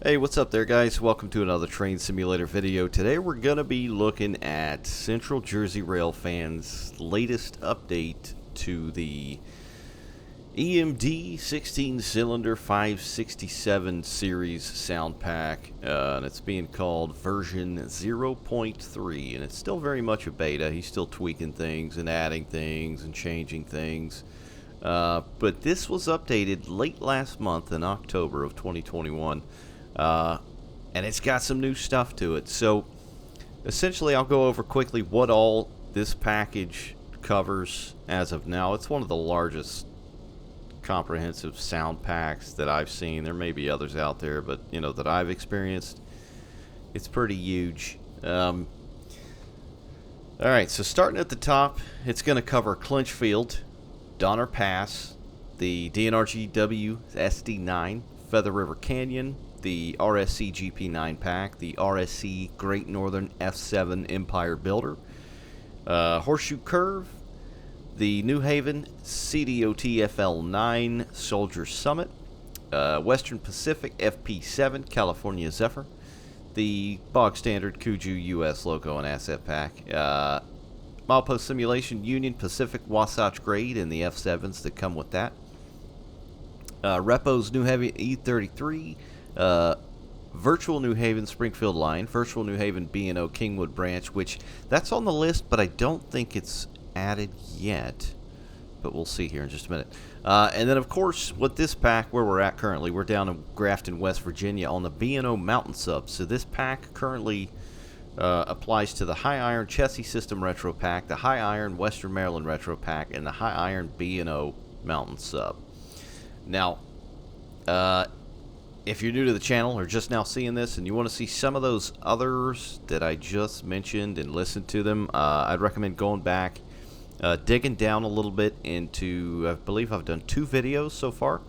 Hey, what's up there, guys? Welcome to another train simulator video. Today we're going to be looking at Central Jersey Railfan's latest update to the EMD 16-cylinder 567 series sound pack, and it's being called version 0.3, and it's still very much a beta. He's still tweaking things and adding things and changing things. But this was updated late last month in October of 2021. And it's got some new stuff to it. So essentially I'll go over quickly what all this package covers as of now. It's one of the largest comprehensive sound packs that I've seen. There may be others out there, but you know, that I've experienced, it's pretty huge. Alright, so starting at the top, it's going to cover Clinchfield, Donner Pass, the D&RGW SD9, Feather River Canyon, the RSC GP9 pack, the RSC Great Northern F7 Empire Builder, Horseshoe Curve, the New Haven CDOT FL9 Soldier Summit, Western Pacific FP7 California Zephyr, the bog standard Kuju US Loco and Asset Pack, Milepost Simulation Union Pacific Wasatch Grade and the F7s that come with that, Repo's New Haven E33, Virtual New Haven Springfield Line, Virtual New Haven B&O Kingwood Branch, which that's on the list, but I don't think it's added yet. But we'll see here in just a minute. And then, of course, with this pack, where we're at currently, we're down in Grafton, West Virginia, on the B&O Mtn Sub. So this pack currently applies to the High Iron Chessie System Retro Pack, the High Iron Western Maryland Retro Pack, and the High Iron B&O Mtn Sub. Now, if you're new to the channel or just now seeing this and you want to see some of those others that I just mentioned and listen to them, I'd recommend going back, digging down a little bit into, I believe I've done 2 videos so far,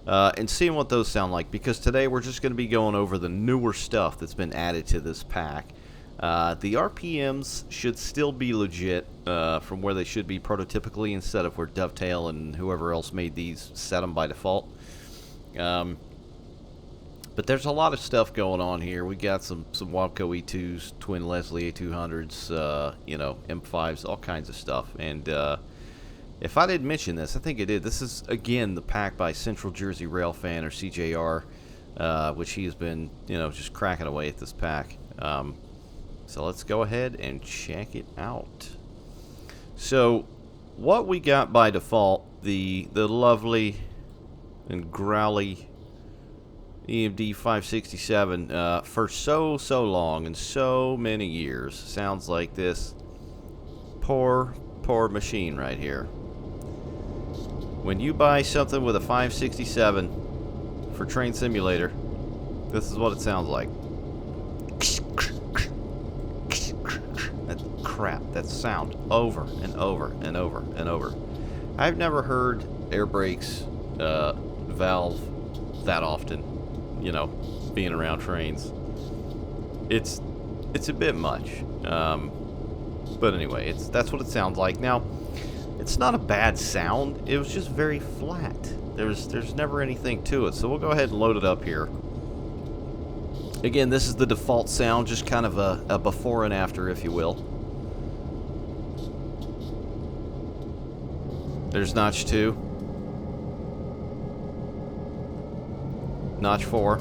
and seeing what those sound like, because today we're just going to be going over the newer stuff that's been added to this pack. The RPMs should still be legit from where they should be prototypically, instead of where Dovetail and whoever else made these set them by default. But there's a lot of stuff going on here. We got some Wabco E2s, Twin Leslie A200s, you know, M5s, all kinds of stuff. And if I didn't mention this, I think I did. This is, again, the pack by CentralJerseyRailfan, or CJR, which he has been, you know, just cracking away at this pack. So let's go ahead and check it out. So what we got by default, the lovely and growly EMD 567 for so long and so many years. Sounds like this poor machine right here. When you buy something with a 567 for Train Simulator, this is what it sounds like. That crap, that sound over and over and over and over. I've never heard air brakes valve that often. You know, being around trains, it's a bit much, but anyway, that's what it sounds like. Now, it's not a bad sound. It was just very flat. There's never anything to it. So we'll go ahead and load it up here. Again, this is the default sound, just kind of a before and after, if you will. There's notch 2. Notch 4,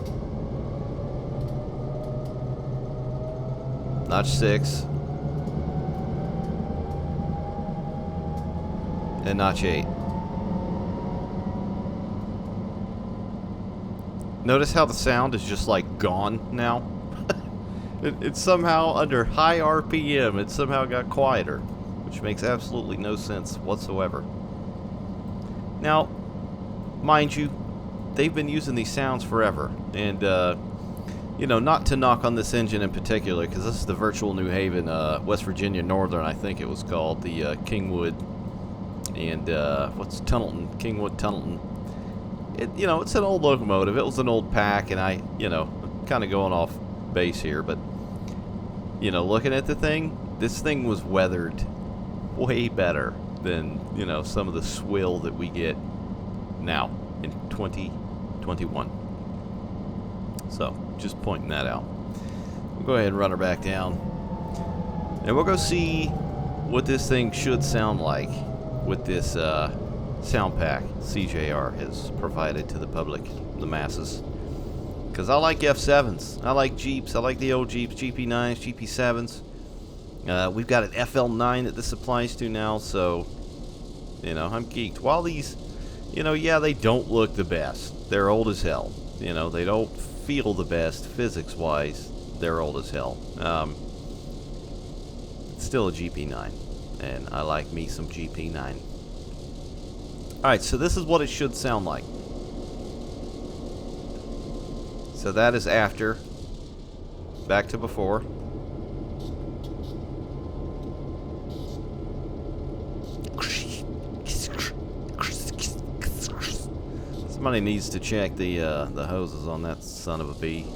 notch 6, and notch 8. Notice how the sound is just like gone now? It's somehow under high RPM, it somehow got quieter, which makes absolutely no sense whatsoever. Now, mind you, they've been using these sounds forever, and you know, not to knock on this engine in particular, because this is the Virtual New Haven West Virginia Northern, I think it was called, the Kingwood and what's Tunnelton, Kingwood Tunnelton. You know, it's an old locomotive. It was an old pack, and I, you know, kind of going off base here, but you know, looking at the thing, this thing was weathered way better than, you know, some of the swill that we get now in 2021. So, just pointing that out. We'll go ahead and run her back down. And we'll go see what this thing should sound like with this sound pack CJR has provided to the public, the masses. Because I like F7s, I like Jeeps, I like the old Jeeps, GP9s, GP7s. We've got an FL9 that this applies to now, so, you know, I'm geeked. While these, you know, yeah, they don't look the best. They're old as hell. You know, they don't feel the best physics-wise. They're old as hell. It's still a GP9, and I like me some GP9. Alright, so this is what it should sound like. So that is after. Back to before. Somebody needs to check the hoses on that son of a bee.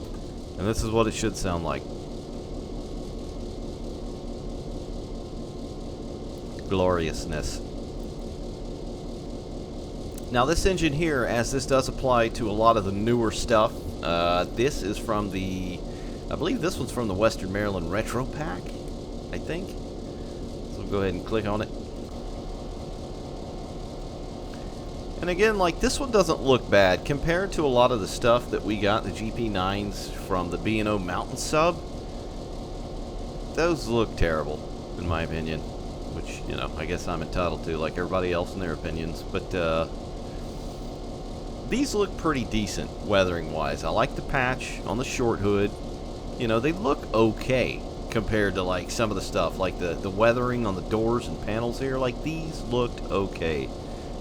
And this is what it should sound like. Gloriousness. Now this engine here, as this does apply to a lot of the newer stuff, this is from the, I believe this one's from the Western Maryland Retro Pack, I think. So we'll go ahead and click on it. And again, like, this one doesn't look bad compared to a lot of the stuff that we got, the GP9s from the B&O Mtn Sub. Those look terrible, in my opinion. Which, you know, I guess I'm entitled to, like everybody else in their opinions. But, these look pretty decent, weathering-wise. I like the patch on the short hood. You know, they look okay compared to, like, some of the stuff. Like, the weathering on the doors and panels here. Like, these looked okay.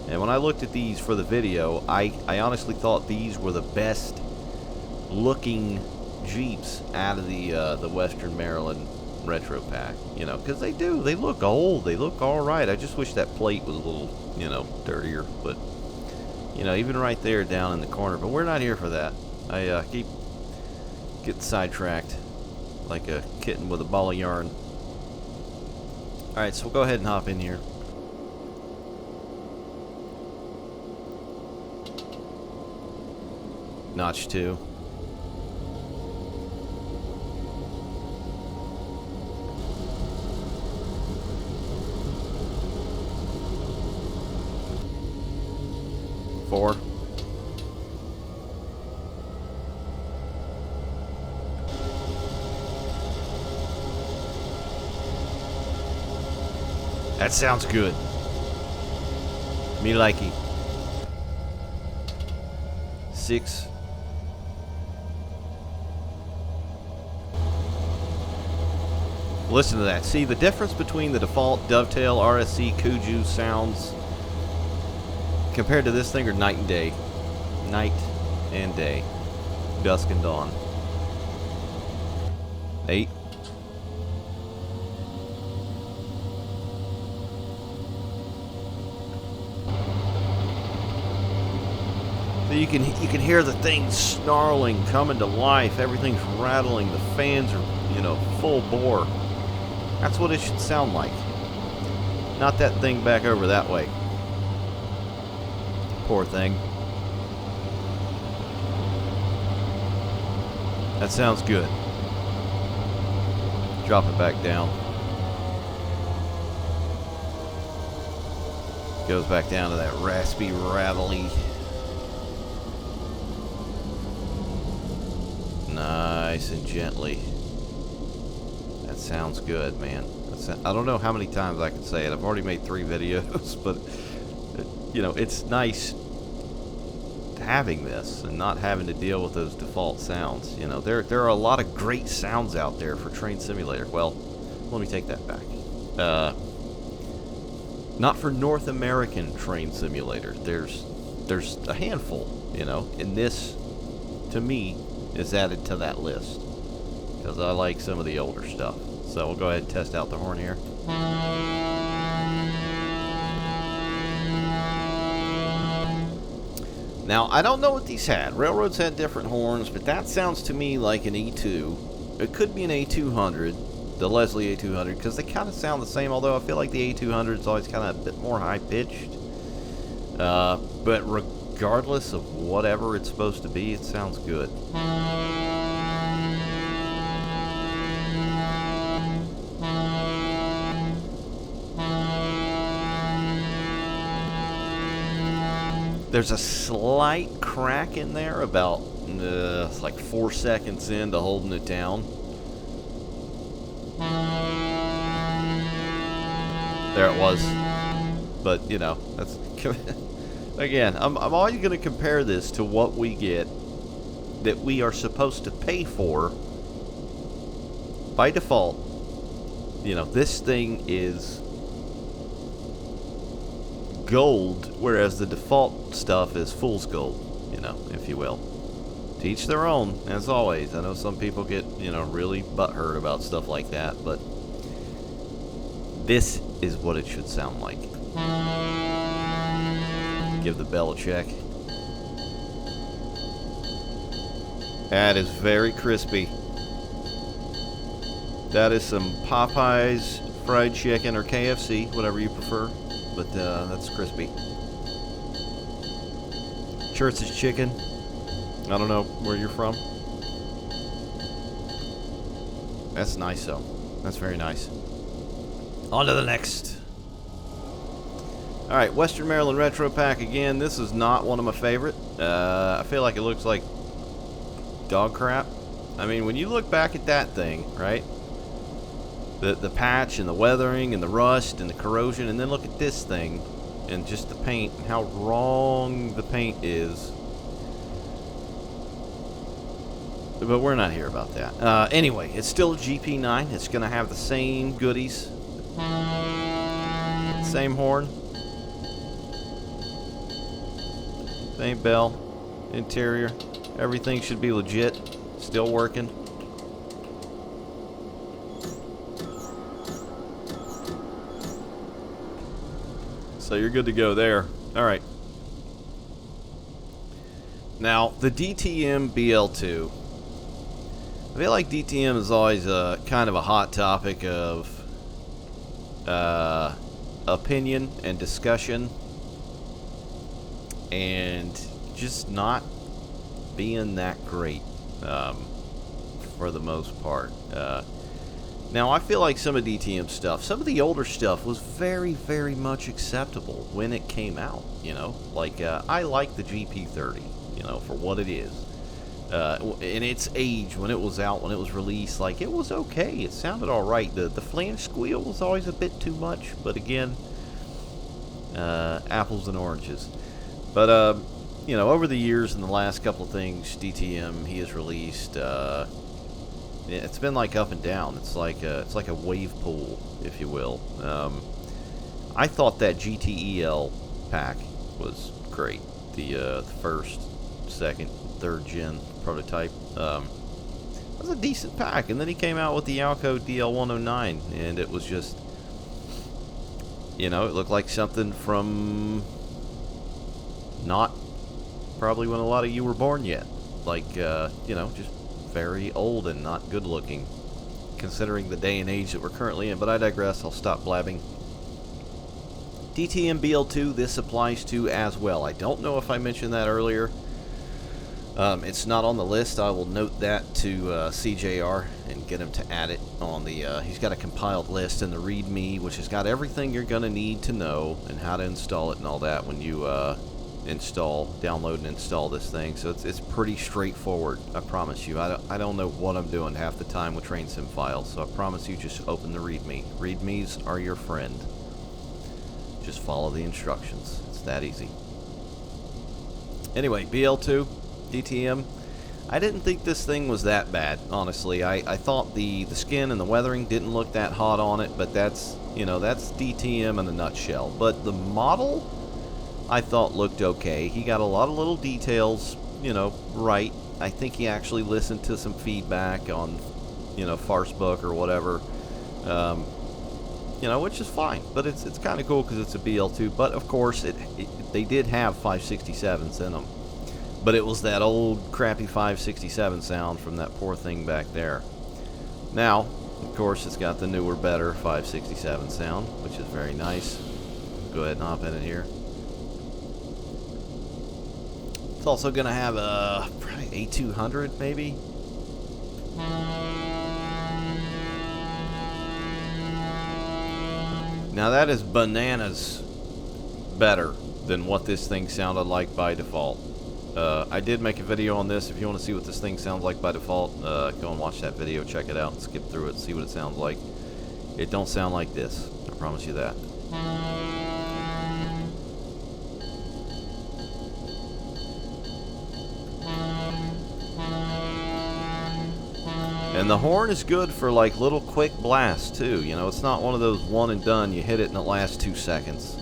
And when I looked at these for the video, I honestly thought these were the best looking Jeeps out of the Western Maryland Retro Pack. You know, because they look old, they look alright. I just wish that plate was a little, you know, dirtier. But, you know, even right there down in the corner. But we're not here for that. I keep getting sidetracked like a kitten with a ball of yarn. Alright, so we'll go ahead and hop in here. Notch 2. Four. That sounds good. Me likey. 6. Listen to that. See, the difference between the default Dovetail, RSC, Kuju sounds compared to this thing are night and day. Night and day. Dusk and dawn. 8. So you can hear the thing snarling, coming to life. Everything's rattling. The fans are, you know, full bore. That's what it should sound like. Not that thing back over that way. Poor thing. That sounds good. Drop it back down. Goes back down to that raspy, rattly. Nice and gently. That sounds good, man. I don't know how many times I can say it. I've already made 3 videos, but you know, it's nice having this and not having to deal with those default sounds. You know, there are a lot of great sounds out there for Train Simulator. Well, let me take that back. Not for North American Train Simulator. There's a handful, you know, and this, to me, is added to that list because I like some of the older stuff. So we'll go ahead and test out the horn here. Now, I don't know what these had. Railroads had different horns, but that sounds to me like an E2. It could be an A200, the Leslie A200, because they kind of sound the same, although I feel like the A200 is always kind of a bit more high-pitched. But regardless of whatever it's supposed to be, it sounds good. There's a slight crack in there about like 4 seconds into holding it down. There it was. But, you know, that's... Again, I'm always going to compare this to what we get that we are supposed to pay for by default. You know, this thing is gold, whereas the default stuff is fool's gold, you know, if you will. To each their own, as always. I know some people get, you know, really butthurt about stuff like that, but this is what it should sound like. Give the bell a check. That is very crispy. That is some Popeyes fried chicken or KFC, whatever you prefer. But that's crispy. Church's chicken. I don't know where you're from. That's nice though. That's very nice. On to the next. Alright, Western Maryland Retro Pack again. This is not one of my favorite. I feel like it looks like dog crap. I mean, when you look back at that thing, right? The patch and the weathering and the rust and the corrosion, and then look at this thing and just the paint and how wrong the paint is. But we're not here about that. Anyway, it's still a GP9. It's going to have the same goodies. Same horn. Same bell. Interior. Everything should be legit. Still working. So you're good to go there. Alright. Now, the DTM BL2. I feel like DTM is always a kind of a hot topic of opinion and discussion, and just not being that great for the most part. Now, I feel like some of DTM stuff, some of the older stuff was very, very much acceptable when it came out, you know? Like, I like the GP30, you know, for what it is. In its age, when it was out, when it was released, like, it was okay. It sounded alright. The flange squeal was always a bit too much, but again, apples and oranges. But, you know, over the years and the last couple of things DTM he has released, it's been like up and down. It's like a wave pool, if you will. I thought that GTEL pack was great. The first, second, third gen prototype. It was a decent pack, and then he came out with the Alco DL109, and it was just, you know, it looked like something from not probably when a lot of you were born yet. Like, you know, just very old and not good looking, considering the day and age that we're currently in. But I digress. I'll stop blabbing. DTM BL2, this applies to as well. I don't know if I mentioned that earlier. It's not on the list. I will note that to CJR and get him to add it on the... he's got a compiled list in the README, which has got everything you're going to need to know and how to install it and all that when you download and install this thing. So it's pretty straightforward, I promise you. I don't know what I'm doing half the time with train sim files, so I promise you, just open the README. READMEs are your friend. Just follow the instructions. It's that easy. Anyway, BL2, DTM. I didn't think this thing was that bad, honestly. I thought the skin and the weathering didn't look that hot on it, but that's, you know, that's DTM in a nutshell. But the model, I thought looked okay. He got a lot of little details, you know, right. I think he actually listened to some feedback on, you know, Farcebook or whatever, you know, which is fine. But it's kind of cool because it's a BL2. But of course, they did have 567s in them. But it was that old crappy 567 sound from that poor thing back there. Now, of course, it's got the newer, better 567 sound, which is very nice. Go ahead and hop in it here. It's also going to have a probably A200 maybe. Now that is bananas better than what this thing sounded like by default. I did make a video on this. If you want to see what this thing sounds like by default, go and watch that video, check it out, and skip through it, see what it sounds like. It don't sound like this, I promise you that. And the horn is good for like little quick blasts too. You know, it's not one of those one and done, you hit it and it lasts 2 seconds.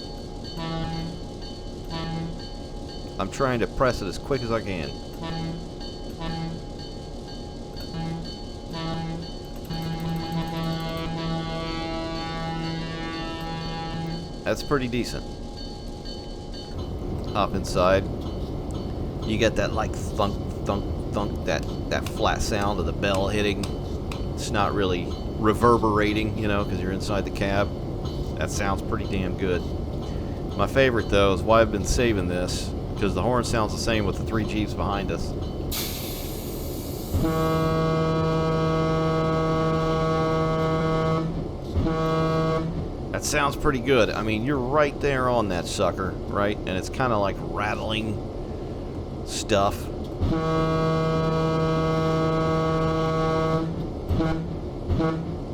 I'm trying to press it as quick as I can. That's pretty decent. Hop inside. You get that like thunk, thunk, thunk, that flat sound of the bell hitting. It's not really reverberating, you know, because you're inside the cab. That sounds pretty damn good. My favorite, though, is why I've been saving this, because the horn sounds the same with the 3 Jeeps behind us. That sounds pretty good. I mean, you're right there on that sucker, right? And it's kind of like rattling stuff.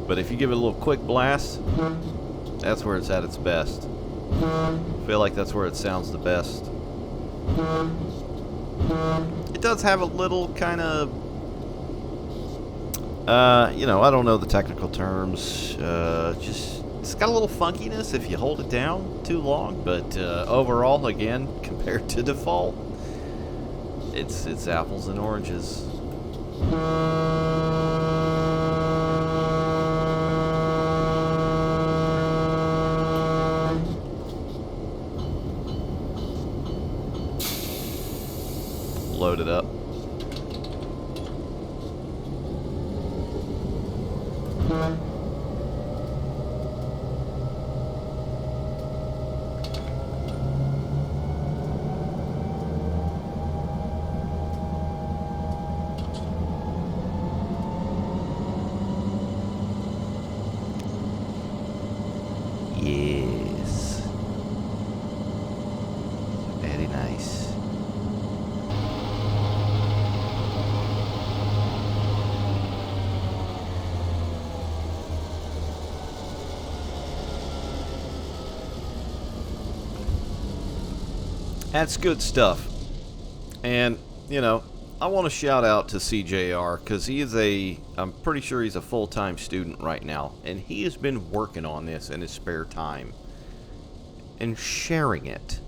But if you give it a little quick blast, that's where it's at its best. I feel like that's where it sounds the best. It does have a little kind of, you know, I don't know the technical terms, just, it's got a little funkiness if you hold it down too long, but overall, again, compared to default, it's apples and oranges. Load it up. Yes. Very nice. That's good stuff. And, you know, I want to shout out to CJR, because he is I'm pretty sure he's a full-time student right now, and he has been working on this in his spare time and sharing it,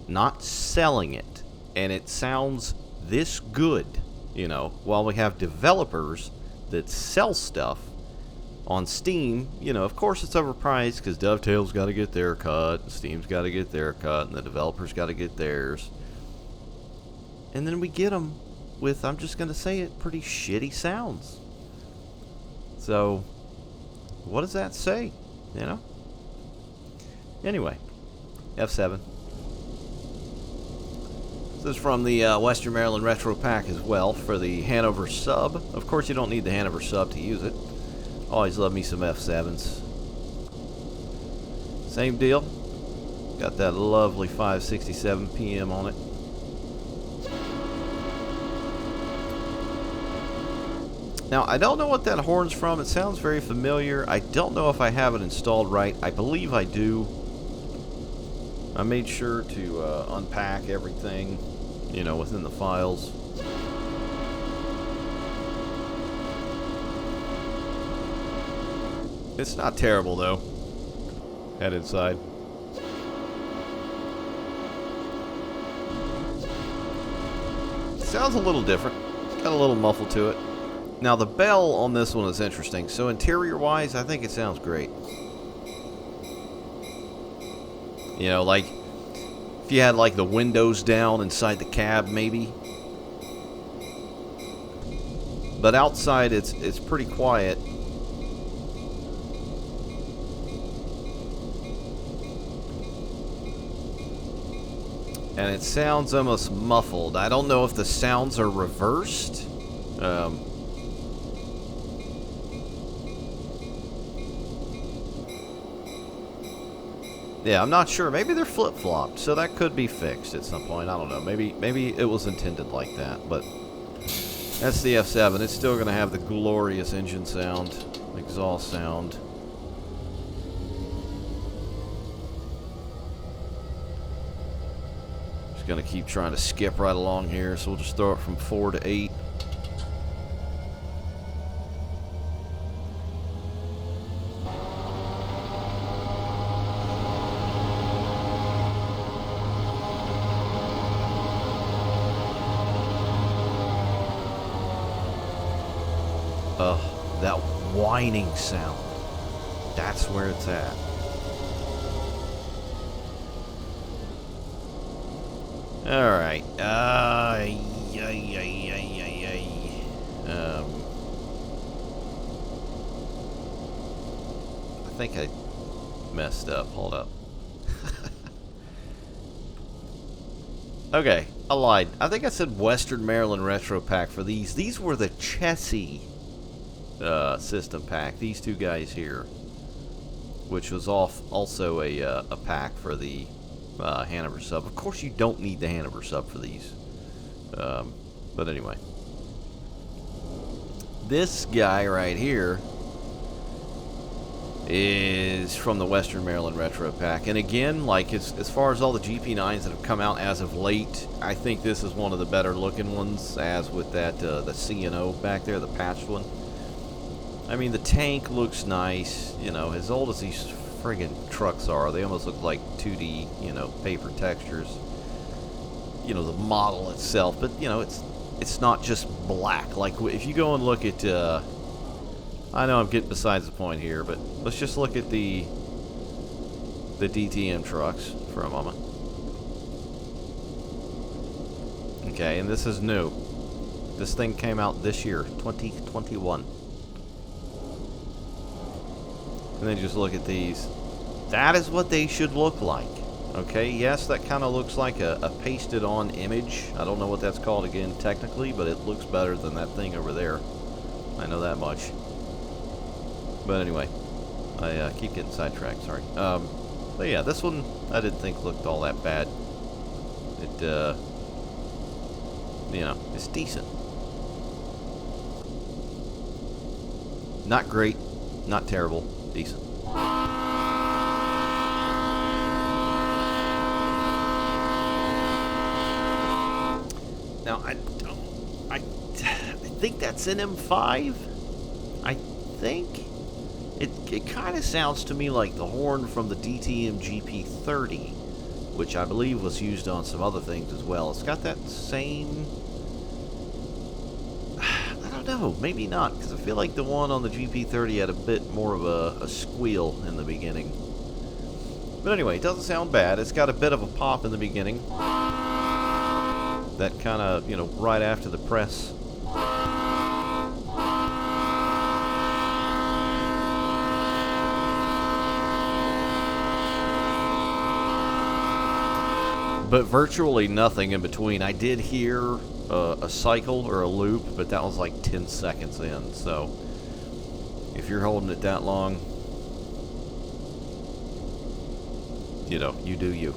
not selling it. And it sounds this good, you know, while we have developers that sell stuff on Steam. You know, of course it's overpriced because Dovetail's got to get their cut, and Steam's got to get their cut, and the developers got to get theirs. And then we get them with, I'm just going to say it, pretty shitty sounds. So, what does that say? You know? Anyway, F7. This is from the Western Maryland Retro Pack as well for the Hanover Sub. Of course, you don't need the Hanover Sub to use it. Always love me some F7s. Same deal. Got that lovely 5:67 p.m. on it. Now, I don't know what that horn's from. It sounds very familiar. I don't know if I have it installed right. I believe I do. I made sure to unpack everything, you know, within the files. It's not terrible, though. Head inside. Sounds a little different. Got a little muffle to it. Now, the bell on this one is interesting. So, interior-wise, I think it sounds great. You know, like, if you had, like, the windows down inside the cab, maybe. But outside, it's pretty quiet. And it sounds almost muffled. I don't know if the sounds are reversed. Yeah, I'm not sure. Maybe they're flip-flopped, so that could be fixed at some point. I don't know. Maybe it was intended like that, but that's the F7. It's still going to have the glorious engine sound, exhaust sound. Just going to keep trying to skip right along here, so we'll just throw it from 4 to 8. That whining sound. That's where it's at. Alright. I think I messed up. Hold up. Okay, I lied. I think I said Western Maryland Retro Pack for these. These were the Chessie system pack. These two guys here, which was also a pack for the Hanover Sub. Of course, you don't need the Hanover Sub for these. But anyway, this guy right here is from the Western Maryland Retro Pack. And again, like as far as all the GP9s that have come out as of late, I think this is one of the better looking ones, as with that the C&O back there, the patched one. I mean, the tank looks nice. You know, as old as these friggin' trucks are, they almost look like 2D, you know, paper textures. You know, the model itself, but you know, it's not just black. Like if you go and look at, I know I'm getting besides the point here, but let's just look at the DTM trucks for a moment. Okay, and this is new. This thing came out this year, 2021. And then just look at these. That is what they should look like. Okay, yes, that kind of looks like a pasted on image. I don't know what that's called again technically, but it looks better than that thing over there. I know that much. But anyway, I keep getting sidetracked, sorry. But yeah, this one I didn't think looked all that bad. It, you know, it's decent. Not great, not terrible, decent. Now, I think that's an M5. I think it kind of sounds to me like the horn from the DTM GP30, which I believe was used on some other things as well. It's got that same, I don't know, maybe not, because I feel like the one on the GP30 had a bit more of a squeal in the beginning. But anyway, it doesn't sound bad. It's got a bit of a pop in the beginning. That kind of, you know, right after the press. But virtually nothing in between. I did hear a cycle or a loop, but that was like 10 seconds in. So if you're holding it that long, you know, you do you.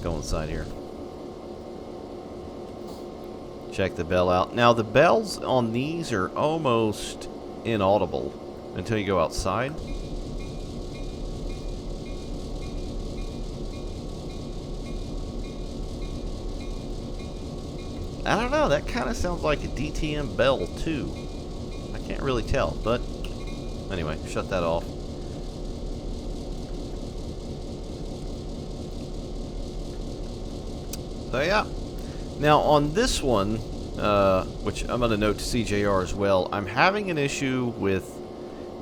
Go inside here. Check the bell out. Now the bells on these are almost inaudible until you go outside. I don't know, that kind of sounds like a DTM bell too. I can't really tell, but anyway, shut that off. So yeah. Now on this one, which I'm going to note to CJR as well, I'm having an issue with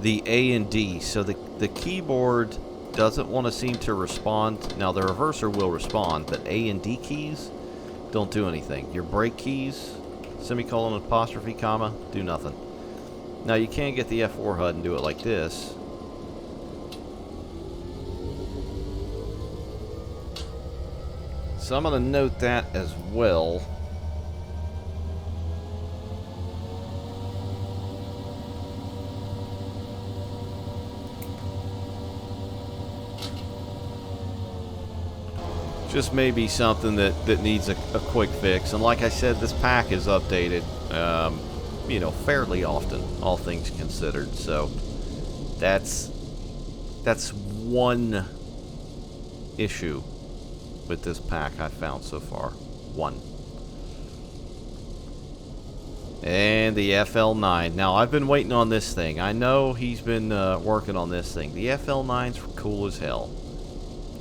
the A and D. So the keyboard doesn't want to seem to respond. Now the reverser will respond, but A and D keys don't do anything. Your brake keys, semicolon, apostrophe, comma, do nothing. Now you can get the F4 HUD and do it like this. So I'm going to note that as well. just may be something that needs a quick fix. And like I said, this pack is updated, you know, fairly often, all things considered. So that's one issue with this pack I've found so far. One. And the FL9. Now, I've been waiting on this thing. I know he's been working on this thing. The FL9's cool as hell.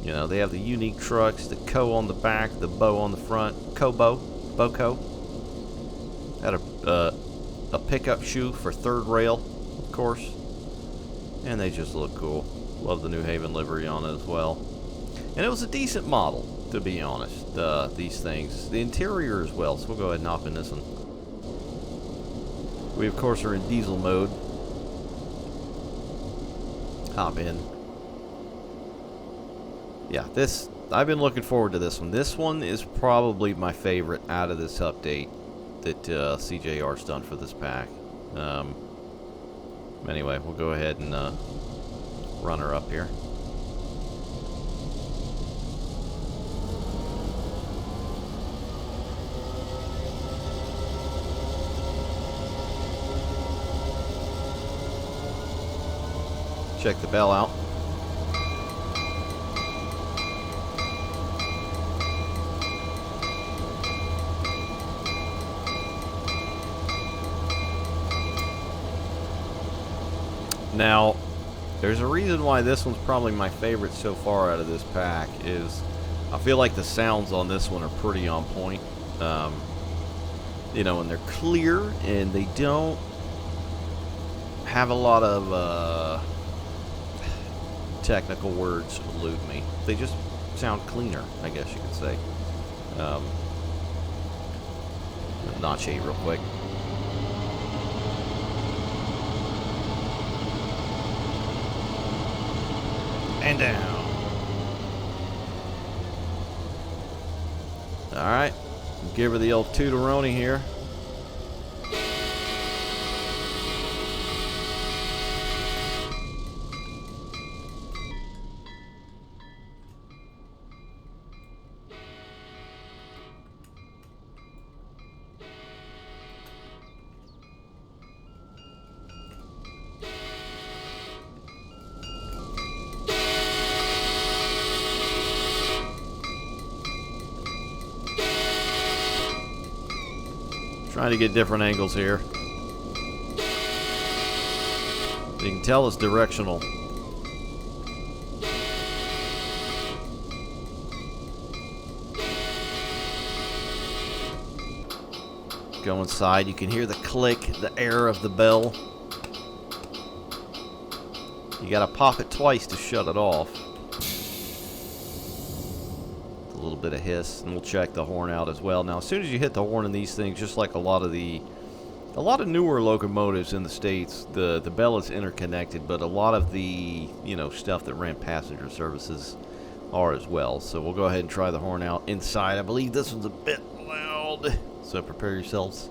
You know, they have the unique trucks, the co on the back, the bow on the front. Boco. Had a pickup shoe for third rail, of course. And they just look cool. Love the New Haven livery on it as well. And it was a decent model, to be honest, these things. The interior as well, so we'll go ahead and hop in this one. We, of course, are in diesel mode. Hop in. Yeah, I've been looking forward to this one. This one is probably my favorite out of this update that CJR's done for this pack. Anyway, we'll go ahead and run her up here. Check the bell out. Now, there's a reason why this one's probably my favorite so far out of this pack. Is I feel like the sounds on this one are pretty on point. You know, and they're clear, and they don't have a lot of technical words elude me. They just sound cleaner, I guess you could say. Notch 8 real quick. And down. Alright. Give her the old tooteroni here. Trying to get different angles here. You can tell it's directional. Go inside, you can hear the click, the air of the bell. You gotta pop it twice to shut it off. A little bit of hiss, and we'll check the horn out as well. Now, as soon as you hit the horn in these things, just like a lot of newer locomotives in the States, the bell is interconnected, but a lot of the, you know, stuff that ran passenger services are as well. So we'll go ahead and try the horn out inside. I believe this one's a bit loud, so prepare yourselves.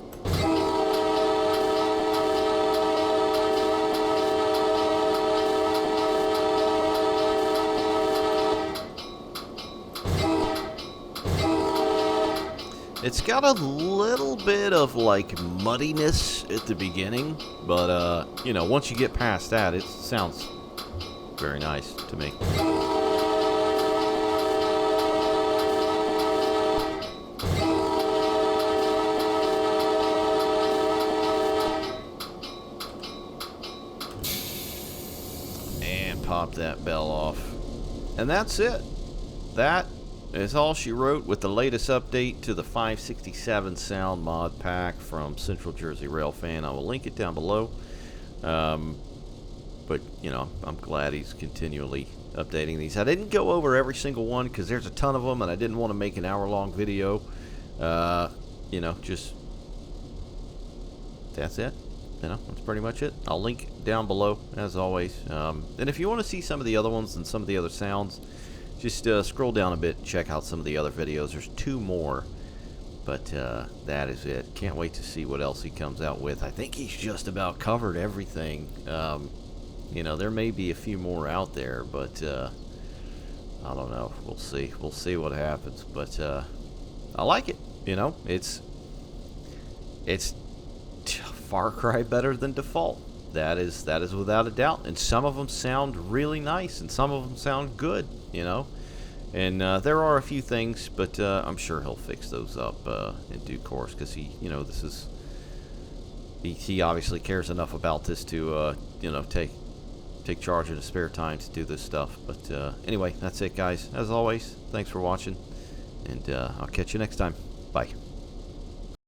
It's got a little bit of like muddiness at the beginning, but you know, once you get past that, it sounds very nice to me. And pop that bell off. And that's it. That is all she wrote with the latest update to the 567 sound mod pack from CentralJerseyRailfan. I will link it down below. But, you know, I'm glad he's continually updating these. I didn't go over every single one because there's a ton of them, and I didn't want to make an hour-long video. You know, just that's it. You know, that's pretty much it. I'll link down below, as always. And if you want to see some of the other ones and some of the other sounds, just scroll down a bit and check out some of the other videos. There's 2 more, but that is it. Can't wait to see what else he comes out with. I think he's just about covered everything. You know, there may be a few more out there, but I don't know. We'll see. We'll see what happens. But I like it. You know, it's far cry better than default. That is without a doubt. And some of them sound really nice, and some of them sound good. You know, and there are a few things, but I'm sure he'll fix those up in due course, because he obviously cares enough about this to take charge of the spare time to do this stuff. But anyway, that's it, guys. As always, thanks for watching, and I'll catch you next time. Bye.